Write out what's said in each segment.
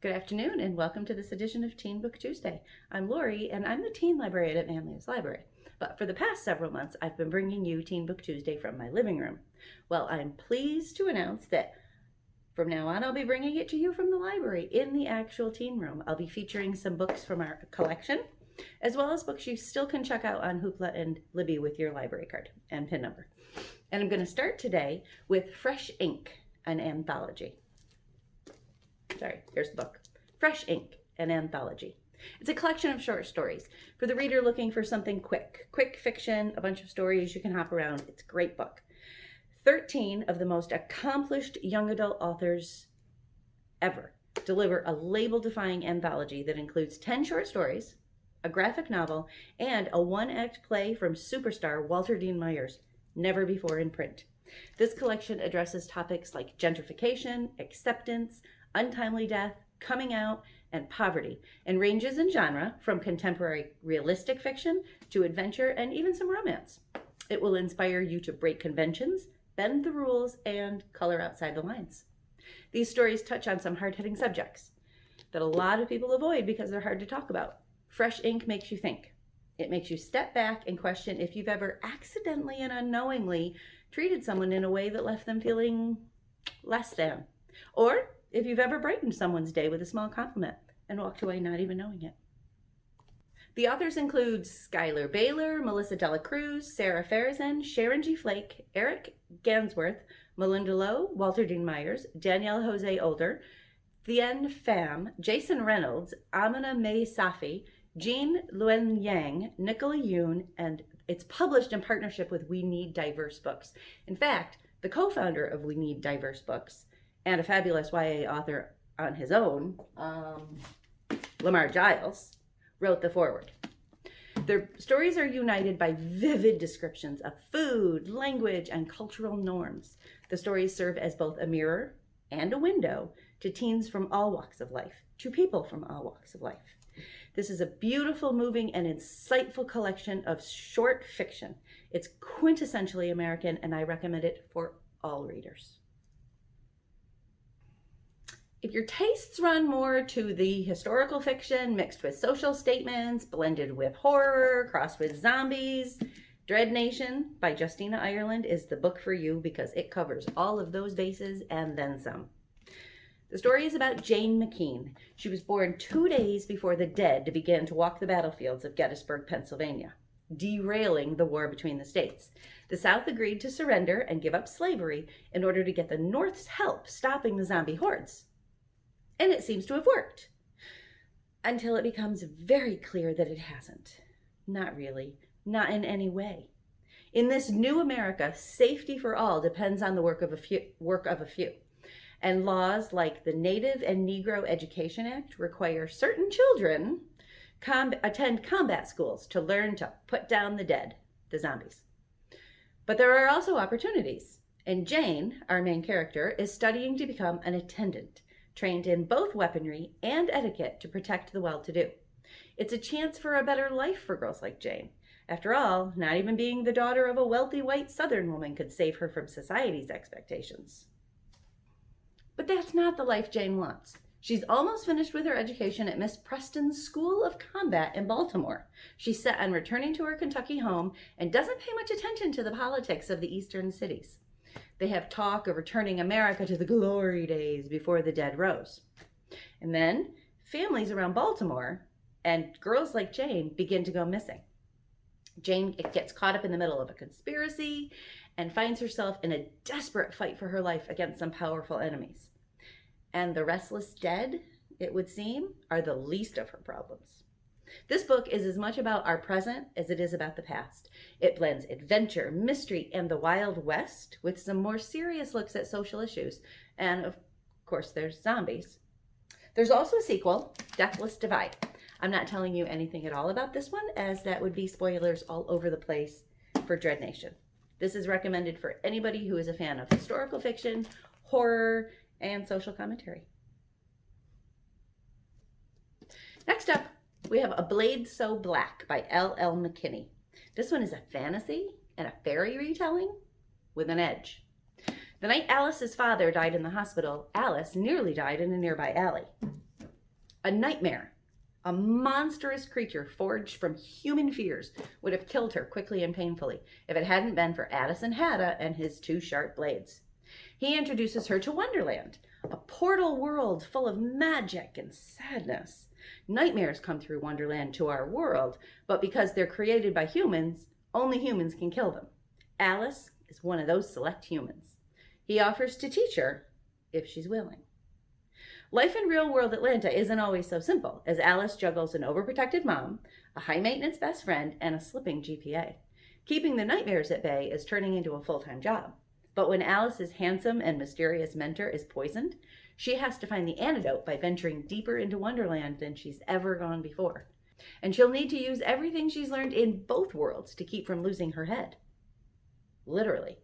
Good afternoon and welcome to this edition of Teen Book Tuesday. I'm Lorie and I'm the teen librarian at Manlius Library. But for the past several months, I've been bringing you Teen Book Tuesday from my living room. Well, I'm pleased to announce that from now on, I'll be bringing it to you from the library in the actual teen room. I'll be featuring some books from our collection, as well as books you still can check out on Hoopla and Libby with your library card and PIN number. And I'm going to start today with Fresh Ink, an anthology. Sorry, here's the book. Fresh Ink, an anthology. It's a collection of short stories for the reader looking for something quick fiction, a bunch of stories you can hop around. It's a great book. 13 of the most accomplished young adult authors ever deliver a label-defying anthology that includes 10 short stories, a graphic novel, and a one-act play from superstar Walter Dean Myers, never before in print. This collection addresses topics like gentrification, acceptance, untimely death, coming out, and poverty, and ranges in genre from contemporary realistic fiction to adventure and even some romance. It will inspire you to break conventions, bend the rules, and color outside the lines. These stories touch on some hard-hitting subjects that a lot of people avoid because they're hard to talk about. Fresh Ink makes you think. It makes you step back and question if you've ever accidentally and unknowingly treated someone in a way that left them feeling less than, or if you've ever brightened someone's day with a small compliment and walked away not even knowing it. The authors include Skylar Baylor, Melissa Dela Cruz, Sarah Farazan, Sharon G. Flake, Eric Gansworth, Melinda Lowe, Walter Dean Myers, Danielle Jose Older, Thien Pham, Jason Reynolds, Amina May Safi, Jean Luen Yang, Nicola Yoon, and it's published in partnership with We Need Diverse Books. In fact, the co-founder of We Need Diverse Books and a fabulous YA author on his own, Lamar Giles, wrote the foreword. Their stories are united by vivid descriptions of food, language, and cultural norms. The stories serve as both a mirror and a window to teens from all walks of life, to people from all walks of life. This is a beautiful, moving, and insightful collection of short fiction. It's quintessentially American, and I recommend it for all readers. If your tastes run more to the historical fiction mixed with social statements, blended with horror, crossed with zombies, Dread Nation by Justina Ireland is the book for you because it covers all of those bases and then some. The story is about Jane McKean. She was born 2 days before the dead began to walk the battlefields of Gettysburg, Pennsylvania, derailing the war between the states. The South agreed to surrender and give up slavery in order to get the North's help stopping the zombie hordes. And it seems to have worked, until it becomes very clear that it hasn't. Not really, not in any way. In this new America, safety for all depends on the work of a few. And laws like the Native and Negro Education Act require certain children attend combat schools to learn to put down the dead, the zombies. But there are also opportunities. And Jane, our main character, is studying to become an attendant, trained in both weaponry and etiquette to protect the well-to-do. It's a chance for a better life for girls like Jane. After all, not even being the daughter of a wealthy white Southern woman could save her from society's expectations. But that's not the life Jane wants. She's almost finished with her education at Miss Preston's School of Combat in Baltimore. She's set on returning to her Kentucky home and doesn't pay much attention to the politics of the eastern cities. They have talk of returning America to the glory days before the dead rose. And then families around Baltimore and girls like Jane begin to go missing. Jane gets caught up in the middle of a conspiracy and finds herself in a desperate fight for her life against some powerful enemies. And the restless dead, it would seem, are the least of her problems. This book is as much about our present as it is about the past. It blends adventure, mystery, and the Wild West with some more serious looks at social issues. And of course, there's zombies. There's also a sequel, Deathless Divide. I'm not telling you anything at all about this one, as that would be spoilers all over the place for Dread Nation. This is recommended for anybody who is a fan of historical fiction, horror, and social commentary. Next up, we have A Blade So Black by L.L. McKinney. This one is a fantasy and a fairy retelling with an edge. The night Alice's father died in the hospital, Alice nearly died in a nearby alley. A nightmare, a monstrous creature forged from human fears, would have killed her quickly and painfully if it hadn't been for Addison Hadda and his two sharp blades. He introduces her to Wonderland, a portal world full of magic and sadness. Nightmares come through Wonderland to our world, but because they're created by humans, only humans can kill them. Alice is one of those select humans. He offers to teach her if she's willing. Life in real-world Atlanta isn't always so simple, as Alice juggles an overprotective mom, a high-maintenance best friend, and a slipping GPA. Keeping the nightmares at bay is turning into a full-time job. But when Alice's handsome and mysterious mentor is poisoned, she has to find the antidote by venturing deeper into Wonderland than she's ever gone before. And she'll need to use everything she's learned in both worlds to keep from losing her head. Literally.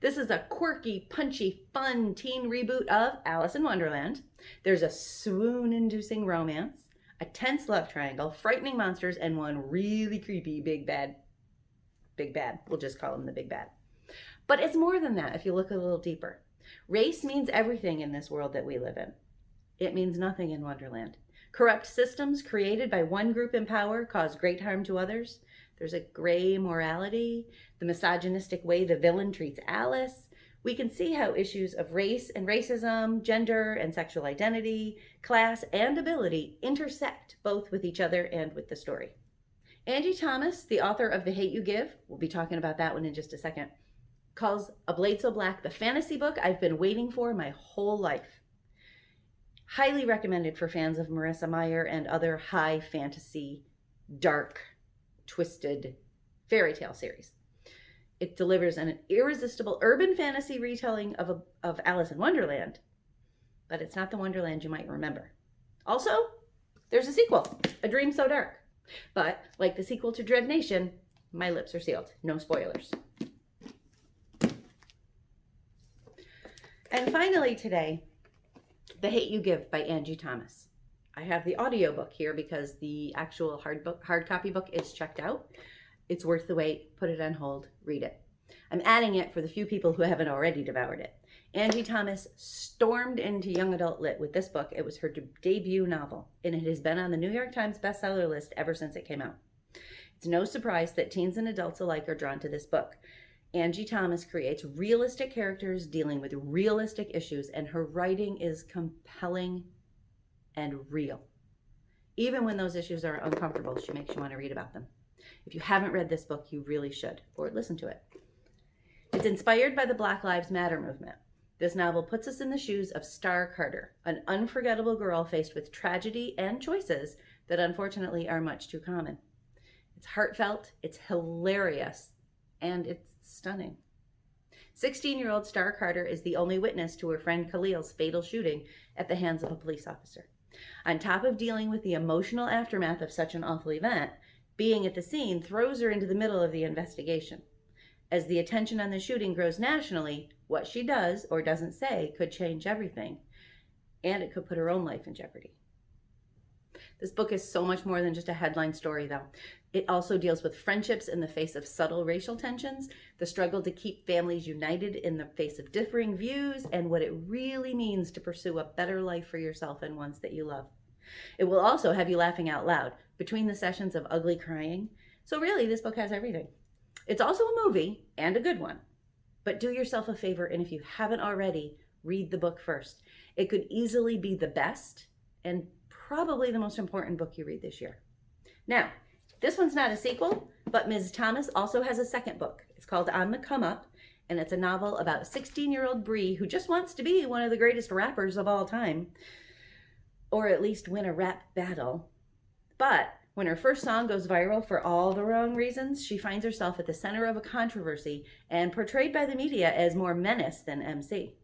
This is a quirky, punchy, fun teen reboot of Alice in Wonderland. There's a swoon-inducing romance, a tense love triangle, frightening monsters, and one really creepy big bad. Big bad. We'll just call him the big bad. But it's more than that if you look a little deeper. Race means everything in this world that we live in. It means nothing in Wonderland. Corrupt systems created by one group in power cause great harm to others. There's a gray morality, the misogynistic way the villain treats Alice. We can see how issues of race and racism, gender and sexual identity, class and ability intersect both with each other and with the story. Angie Thomas, the author of The Hate U Give, we'll be talking about that one in just a second, calls A Blade So Black the fantasy book I've been waiting for my whole life. Highly recommended for fans of Marissa Meyer and other high fantasy, dark, twisted fairy tale series. It delivers an irresistible urban fantasy retelling of Alice in Wonderland, but it's not the Wonderland you might remember. Also, there's a sequel, A Dream So Dark. But, like the sequel to Dread Nation, my lips are sealed. No spoilers. And finally today, The Hate U Give by Angie Thomas. I have the audiobook here because the actual hard copy book is checked out. It's worth the wait. Put it on hold. Read it. I'm adding it for the few people who haven't already devoured it. Angie Thomas stormed into young adult lit with this book. It was her debut novel, and it has been on the New York Times bestseller list ever since it came out. It's no surprise that teens and adults alike are drawn to this book. Angie Thomas creates realistic characters dealing with realistic issues, and her writing is compelling and real. Even when those issues are uncomfortable, she makes you want to read about them. If you haven't read this book, you really should, or listen to it. It's inspired by the Black Lives Matter movement. This novel puts us in the shoes of Star Carter, an unforgettable girl faced with tragedy and choices that unfortunately are much too common. It's heartfelt, it's hilarious, and it's stunning. 16-year-old Star Carter is the only witness to her friend Khalil's fatal shooting at the hands of a police officer. On top of dealing with the emotional aftermath of such an awful event, being at the scene throws her into the middle of the investigation. As the attention on the shooting grows nationally, what she does or doesn't say could change everything, and it could put her own life in jeopardy. This book is so much more than just a headline story, though. It also deals with friendships in the face of subtle racial tensions, the struggle to keep families united in the face of differing views, and what it really means to pursue a better life for yourself and ones that you love. It will also have you laughing out loud between the sessions of ugly crying. So really, this book has everything. It's also a movie, and a good one. But do yourself a favor, and if you haven't already, read the book first. It could easily be the best and probably the most important book you read this year. Now, this one's not a sequel, but Ms. Thomas also has a second book. It's called On the Come Up, and it's a novel about a 16-year-old Bree who just wants to be one of the greatest rappers of all time, or at least win a rap battle. But when her first song goes viral for all the wrong reasons, she finds herself at the center of a controversy and portrayed by the media as more menace than MC.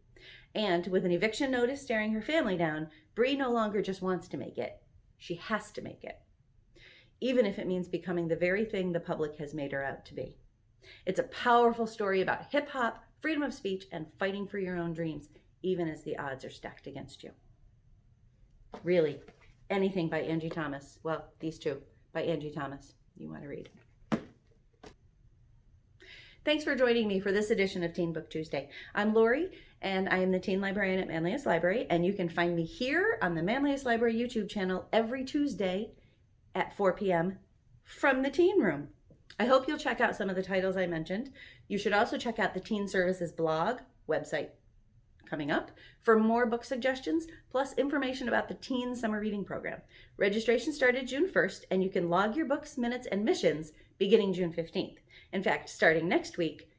And with an eviction notice staring her family down, Bree no longer just wants to make it. She has to make it, even if it means becoming the very thing the public has made her out to be. It's a powerful story about hip-hop, freedom of speech, and fighting for your own dreams, even as the odds are stacked against you. Really, anything by Angie Thomas, well, these two by Angie Thomas, you want to read. Thanks for joining me for this edition of Teen Book Tuesday. I'm Lorie, and I am the Teen Librarian at Manlius Library, and you can find me here on the Manlius Library YouTube channel every Tuesday at 4 p.m. from the Teen Room. I hope you'll check out some of the titles I mentioned. You should also check out the Teen Services blog website coming up for more book suggestions, plus information about the Teen Summer Reading Program. Registration started June 1st, and you can log your books, minutes, and missions beginning June 15th. In fact, starting next week,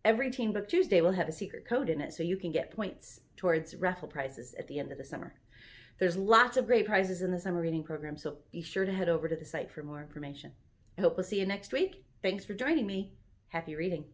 every Teen Book Tuesday will have a secret code in it so you can get points towards raffle prizes at the end of the summer. There's lots of great prizes in the Summer Reading Program, so be sure to head over to the site for more information. I hope we'll see you next week. Thanks for joining me. Happy reading.